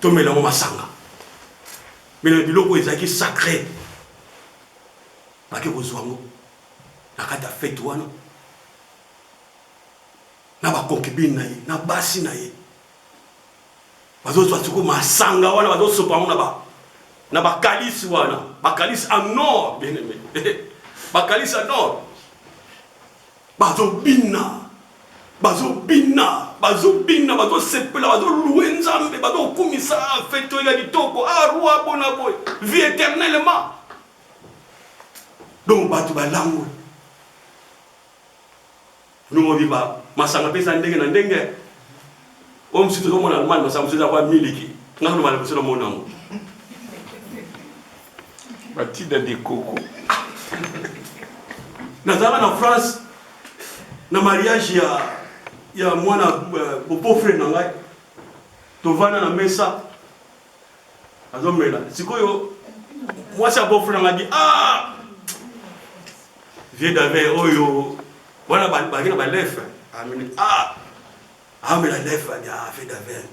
tomela mo masanga mais le biloko ezaki sacré baki kozwango na kata fête wana na ba concubine na ye na basi na ye bazozwa tuko masanga wana bazosopa ngo na ba kalisi wana ba kalisi en or bien aimé ba kalisi en or bazobina bazosepela bazoluwe nzambe bazokumisa feto ya litoko roi bona boy vie éternellement donc bato balango nous viva masanga pesa ndenge na ndenge o msitu zo mona mali masanga msitu kwa miliki ngalo mali msitu mona ngo batida de coco nazala na France na mariage ya mwana beau frère na ngai tovana na mesa azomela sikoyo mwasi ya beau frère na ngai vieux d'avait oyo wana bakina ba lef amini amela lef ya vieux d'avait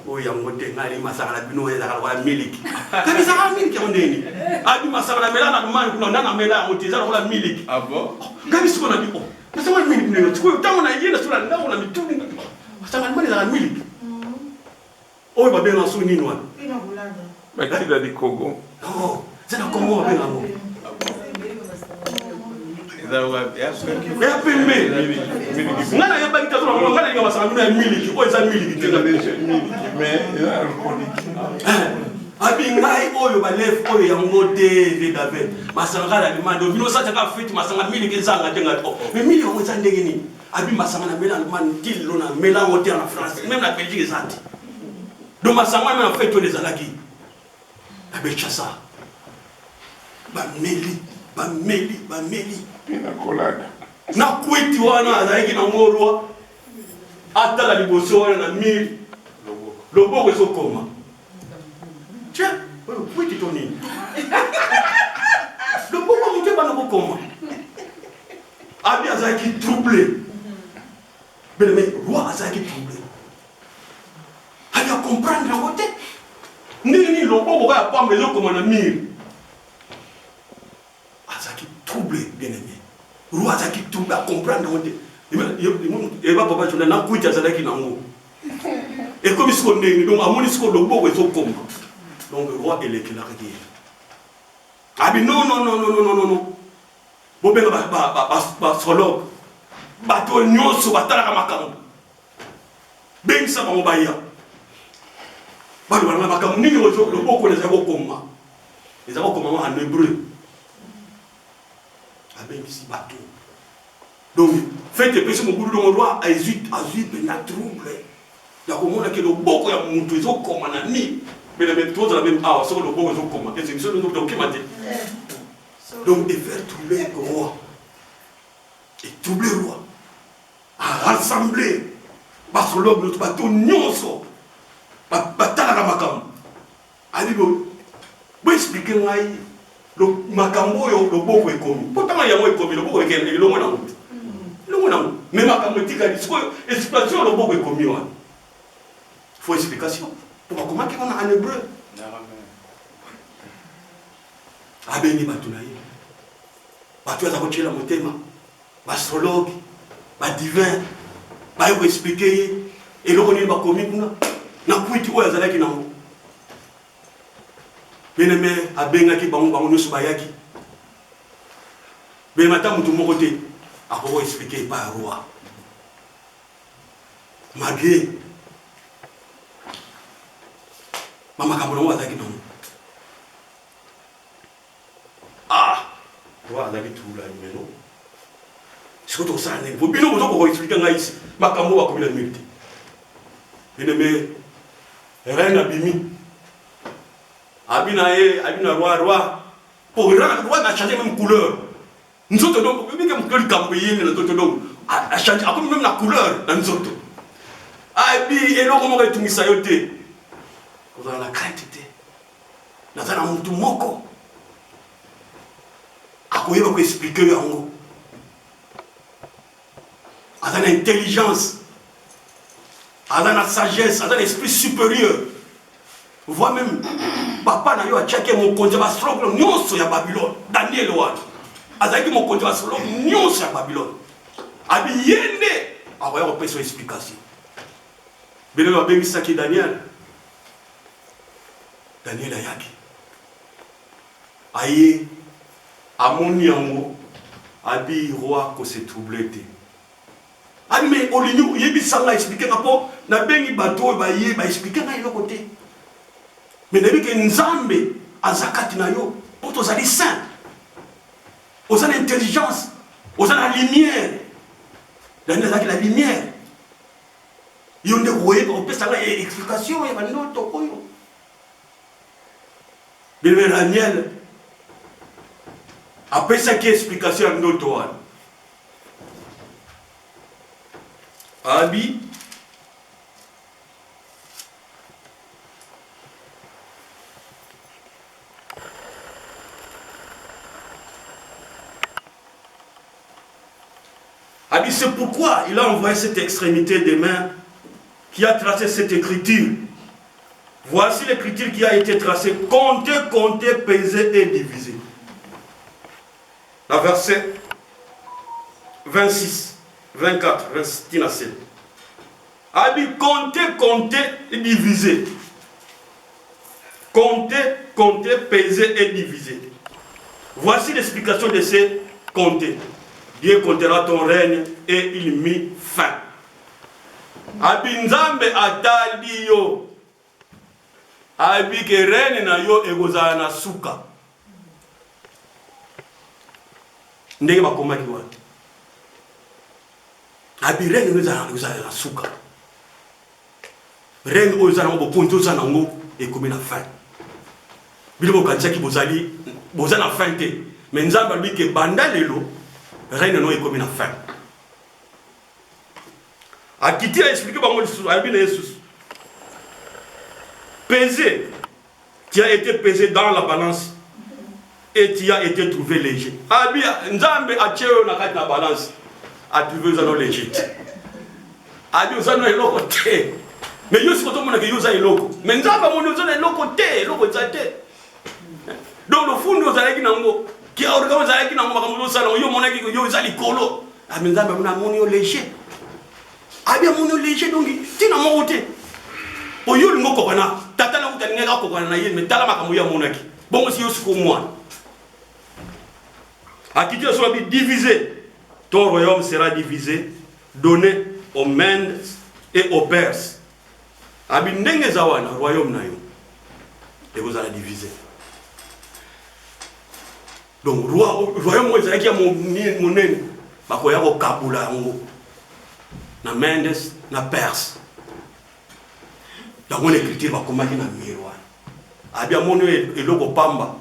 oyo ya ngote ngali masaka na bino ya kwa miliki kabisa ka miliki ondeni abi masaka na mela na mani kuna na mela ngotiza kwa miliki bon kabisa kona bipo nasema miliki ndio sikoyo tangu na yenda sura ndako na mituni masaka na mali na miliki oyo babena so nini wana ina bulanda batida de coco non c'est na comment babena ngo ya pembe ngana ya bakita zo ngana ya masanga na miliki o eza miliki te mais alcoolique abi ngai oyo ba lef oyo ya ngote ve david masanga la demande vino sa taka fete masanga miliki ezanga tenga to mais miliki o eza ndenge ni abi masanga na mela man kilo na mela ngote en France même la Belgique ezati donc masanga na fete les alaki abe chasa ba meli pina colada na kweti wana azalaki na ngolwa atala liboso wana na mili loboko ezokoma tiens oyo kweti to nini loboko moke bana bokoma abi azalaki troublé beleme roi azalaki troublé abi acomprendre yango te ndenge loboko kaya pamba ezokoma na mili azalaki troublé bien aimé roi azalaki troublé à comprendre et va papa tuna na kuita azalaki nango et comme ce qu'on est donc amoni ce qu'on loboko ezokoma donc roi elekelaki abi non bobenga ba solo bato nyonso batalaka makambo bengisa bango baya balo bana makambo nini loboko ezakokoma ezakokoma en hébreu abengisi bato donc faites pesi mo budu donc roi azui na trouble ya komona ke loboko ya mutu ezokoma na ni mais le tout la même so loboko ezokoma et c'est ça nous donc kimate donc de faire troubler le roi et troubler le roi à rassembler parce que l'homme bato nyonso batalaka makambo ali bo expliquer ngai le makambo yo loboko ekomi potama yango ekomi loboko ekende longo nango mais makambo tikali sikoyo explication loboko ekomi wana faut explication pour comment qu'on a en hébreu abengi bato na ye bato aza kotiela motema bastrologue badivin baye koexplike ye eloko nini bakomi kuna na kwiti oyo azalaki nango bien-aimé abengaki bango nyonso bayaki bema ta mutu moko te akoko explike epai ya roi malgré bamakambo nango azalaki nango roi azalaki tula limeno siko tokosala ndenge po bino bozokoko explike ngai isi makambo bakomi na mili te bien-aimé reine abimi abina roi pour roi a changé même couleur nous autres donc même que le cambrier nous autres donc a changé a comme même la couleur dans nous autres abi et là comment est tout ça yote on a la crainte na zana mutu moko akoyeba ko expliquer yango azana intelligence azana sagesse azana esprit supérieur Vois même, papa n'a eu à checker mon compte, va se rendre nyonso ya Babylone. Daniel Wan. Azaki mon compte va se rendre nyonso ya Babylone. Abi yende, ah ouais, on peut son explication. Bele va bengi saki Daniel. Daniel ayaki. Aye, amoni yango, abi roi ko se troublé te. Abi mais olinyo yebi sanga expliquer ngapo na bengi bato ba ye ba expliquer na yo côté. Mais depuis que Nzambe azakati na yo, pour tous les saints, aux l'intelligence, aux la lumière, Daniel a la lumière. Il y a une explication, il y a une autre. Mais Daniel, après ça, qui explication à une autre. Abi, c'est pourquoi il a envoyé cette extrémité des mains qui a tracé cette écriture. Voici l'écriture qui a été tracée. Comptez, comptez, pesez et divisez. La verset 26, 24, 27. Abi, comptez, comptez et divisez. Comptez, comptez, pesez et divisez. Voici l'explication de ces compter. Dieu comptera ton règne et il mit fin. Abi Nzambe atali yo. Abi ke règne na yo egozala na suka. Ndenge bakomaki wana. Abi règne egozala na suka. Règne oyo ezala ngo bokonzi oyo ezala nango ekomi na fin. Bino bokanisaki bozali boza na fin te. Mais Nzambe alobi ke banda lelo règne non est comme une fin. A quitter à expliquer par moi Jesus. Pesé, tu as été pesé dans la balance et tu as été trouvé léger. Ah bien, Nzambe a tué na balance, a trouvé ça non léger. A dit ça non est loco té. Mais yo sikoto mona ke yo za eloko. Mais Nzambe mona zo na eloko té, eloko té. Donc le fond nous allons nango. Qui a organisé avec nous, nous allons yo monaki yo zali kolo. Ah mais Nzambe mona moni yo léger. Ah bien moni yo léger donc tina mo wote. Po yo lingo kokana, tata na uta ngeka kokana na yé mais tala makamu ya monaki. Bon si yo siko moi. A qui Dieu soit divisé. Ton royaume sera divisé, donné aux Mèdes et aux Perses. Abi ndenge zawana royaume na yo. Et vous allez diviser. Donc, royaume où il y a mon nez, bakoya ko kabula ngo na Mendes na Perse. Donc on écrit va comment na miroir. Abia mono eloko pamba.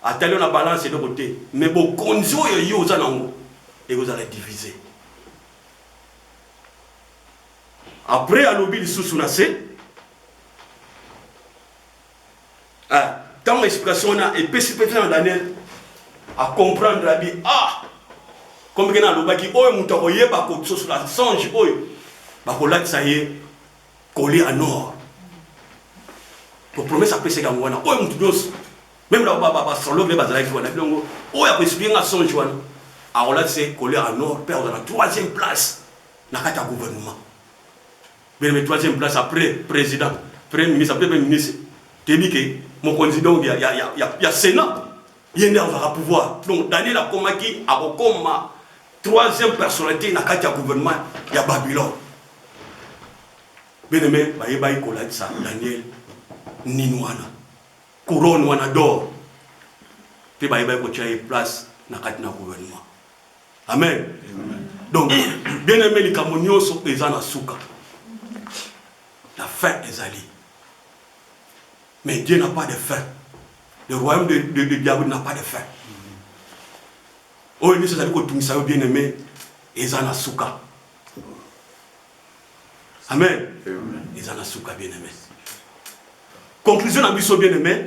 Atali na balance de côté, mais bon konzo yo za nango et vous allez diviser. Après à l'obi sous na c'est tant explication na et spécifiquement dans Daniel à comprendre la vie. Ah! Comme il y a un qui oye moutako yeba ko sur la songe oye. Ba ko la ça y est collé en or. Pour promesse après c'est comme wana. Oye moutos. Même là ba solo le bazala qui wana bilongo. Oye ko expliquer na songe wana. Alors là c'est collé en or perdre la troisième place na kata gouvernement. Mais la troisième place après président, premier ministre, après premier ministre. Tu dis que mon candidat il y a Sénat. Il y a un pouvoir. Donc, Daniel a commis à Okoma, troisième personnalité dans le gouvernement, il y a Babylone. Bien aimé, il y a ça, Daniel, Ninouana, couronne wana d'or. Puis il y a une place dans le gouvernement. Amen. Donc, bien aimé, les Camonio sont présents à Souka. La fin est allée. Mais Dieu n'a pas de fin. Le royaume de diable n'a pas de fin. Oh, il s'agit de ça bien aimé, Ezana Souka. Amen. Ezana Souka bien aimé. Conclusion à Bisso bien aimé.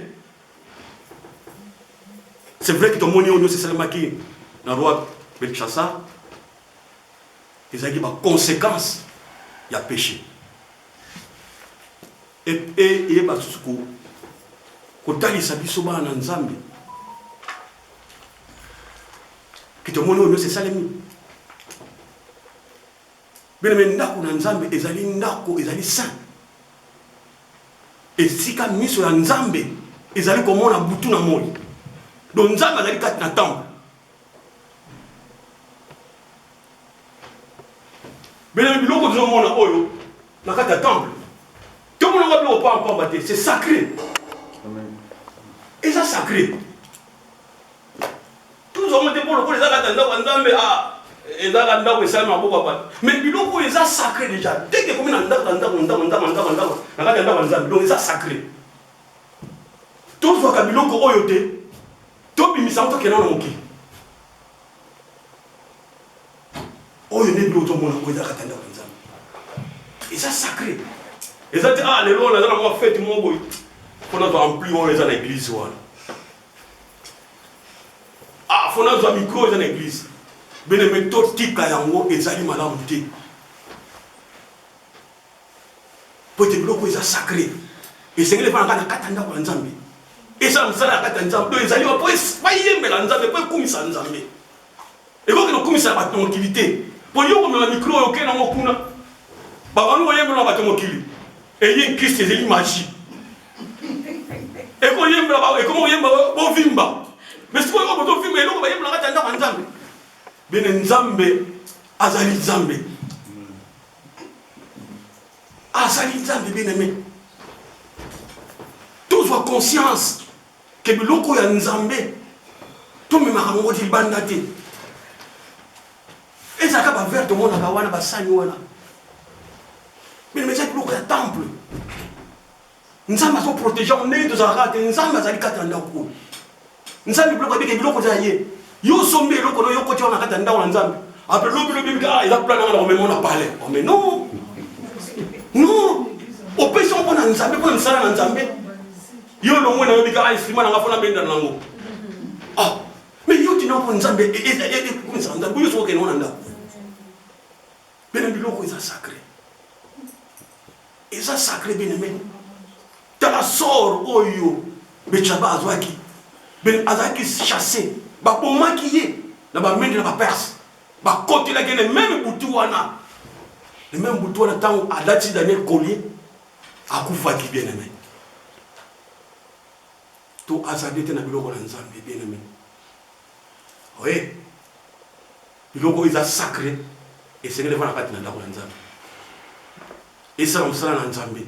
C'est vrai que ton monio, c'est seulement qui, dans le roi Belchassa, il y a des conséquences, il y a péché. Et il y a des kotalisa biso bana na Nzambe kitomoni oyo c'est salemi bien ndako na Nzambe ezali ndako ezali saint esika miso ya Nzambe ezali komona butu na moi donc Nzambe azali kati na temple bien biloko tozomona oyo na kati ya temple tomona ngo biloko pamba te c'est sacré. Et ça sacré. Tous les hommes pour les Nzambe et dans la ça m'a beaucoup pas. Mais biloko les a sacré déjà. Dès que comme dans donc ça sacré. Tous voient que biloko oyote. To bimisa to kena na moki. Oyo ne biloko mona ko za katanda Nzambe. Et ça sacré. Et ça dit les lois là dans la fête mon boy. Faut nous remplir on les dans l'église voilà. Faut nous avoir micro dans l'église. Ben mais tout tika yango ezali malamu te. Pour te bloquer ça sacré. Et c'est que les gens na katanda kwa Nzambe. Et ça msala katanda Nzambe ezali pas yembela Nzambe pas kumisa Nzambe. Et quand on kumisa ba tranquillité. Pour yo comme le micro yo kena ngokuna. Ba banu yembela ba tranquillité. Et il y a Christ ezali magie. Et quand il y a et comment il y a bon vimba. Mais si vous avez un film, vous avez un Nzambe. Bien Nzambe, azali Nzambe. Azali Nzambe, bien aimé. Tous ont conscience que le loco ya Nzambe, tout le monde dit bandate. Et ça va vers tout le monde, on va s'animer. Bien aimé, c'est le loco ya temple. Nzambe a protégé, on est tous en rate, Nzambe azali katanda ko. Nzambe bloque avec biloko zaye. Yo sombe biloko no yo kotia na kata ndao na Nzambe. Après lobi il a plan na on a parlé. Oh mais non. Non. Au pays on na Nzambe pour nsala na Nzambe. Yo lo mwana yo bika instrument na ngafona benda nango. Ah. Mais yo tino pour Nzambe et comme ça Nzambe yo so ke na ndao. Ben biloko est sacré. Et ça sacré bien aimé. Tala sort oyo bechaba azwaki. Ben azaki chassé ba boma kiye na ba mende na ba perse ba côté la gene même butu wana le même butu wana tant à date Daniel collier akufa ki bien aimé to azadete na biloko na Nzambe bien aimé oui biloko is sacré et c'est le vana kati na ndako na Nzambe et ça on sala na Nzambe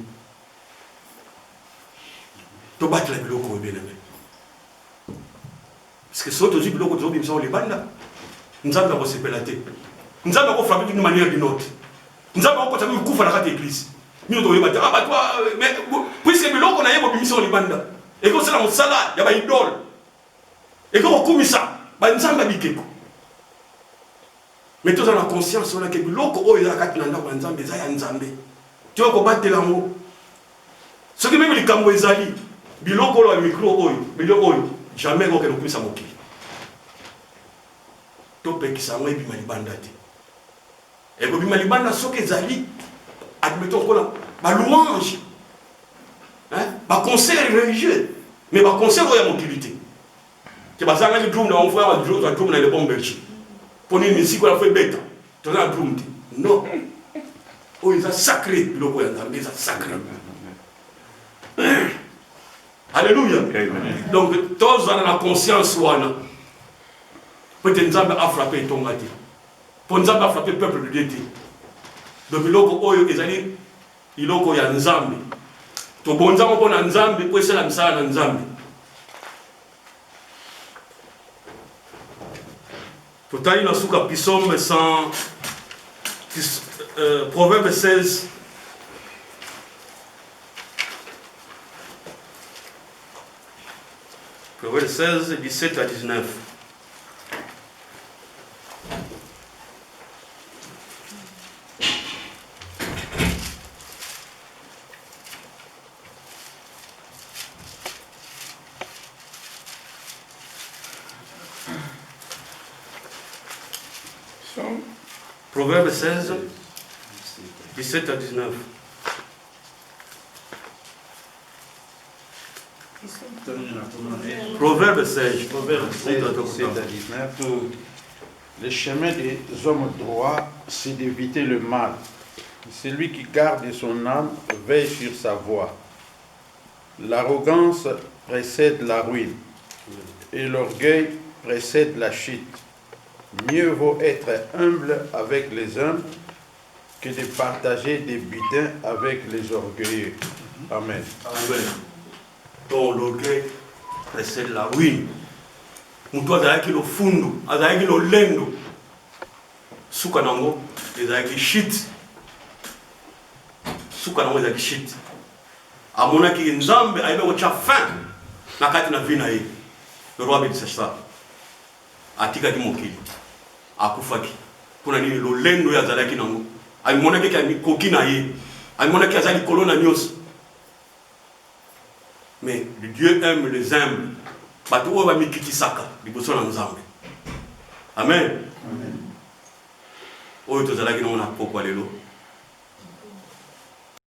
to battre la biloko bien aimé. Parce que si tu as biloko to bimisa les banda Nzambe va se pelater. Nzambe va frapper d'une manière ou d'une autre. Nzambe va continuer kufa na kati église. Mino to yeba ah bah toi mais puisque biloko na yebo bimisa les banda et que c'est la mosala ya ba idole. Et que okumisa ba Nzambe bikeko. Mais tu as la conscience sur que biloko o ya kati na ndako Nzambe za ya Nzambe. Tu vas combattre l'amour. Ce que même les kambo ezali biloko lo micro oyo biloko oyo jamais qu'on ne puisse moquer. Topé qui s'en va et puis malibanda. Et puis malibanda ce que zali, admettons qu'on a, bah louange, hein, bah concert religieux, mais bah concert où il y a mobilité. C'est pas ça que le drum on fait un drum dans les bombes belges. Pour une musique on a fait bête, tu as un drum. Non, oh ils sont sacrés, le roi ils sont sacrés. Alléluia. Amen. Donc, tous ont la conscience. Peut-être Nzambe a frappé ton gâté. Pour Nzambe a frappé le peuple de Dieu. Donc, il y a Nzambe. To bon Nzambe pour Nzambe, pour essayer de faire Nzambe. Total, il y a un psaume 100, Proverbe 16. Proverbe 16, 17 à 19. Proverbe 16, 17 à 19. Proverbe 16. Proverbe 16, 17 à 19. Le chemin des hommes droits, c'est d'éviter le mal. Celui qui garde son âme veille sur sa voie. L'arrogance précède la ruine et l'orgueil précède la chute. Mieux vaut être humble avec les humbles que de partager des butins avec les orgueilleux. Amen. Amen. Donc l'orgueil précède la ruine. Mutu azalaki lo fundu, azalaki lo lendo. Suka nango ezalaki shit. Suka nango ezalaki shit. Amonaki nzambe aibe kocha fin na kati na vie na ye. Le roi Bédisachar atikaki mokili. Akufaki. Kuna nini lo lendo ya azalaki nango. Aimonaki ki koki na ye. Aimonaki azali kolona nyos. Mais Dieu aime les humbles. Bato oyo bamikitisaka liboso na Nzambe. Amen. Oyo tozalaki nango na pokwa lelo.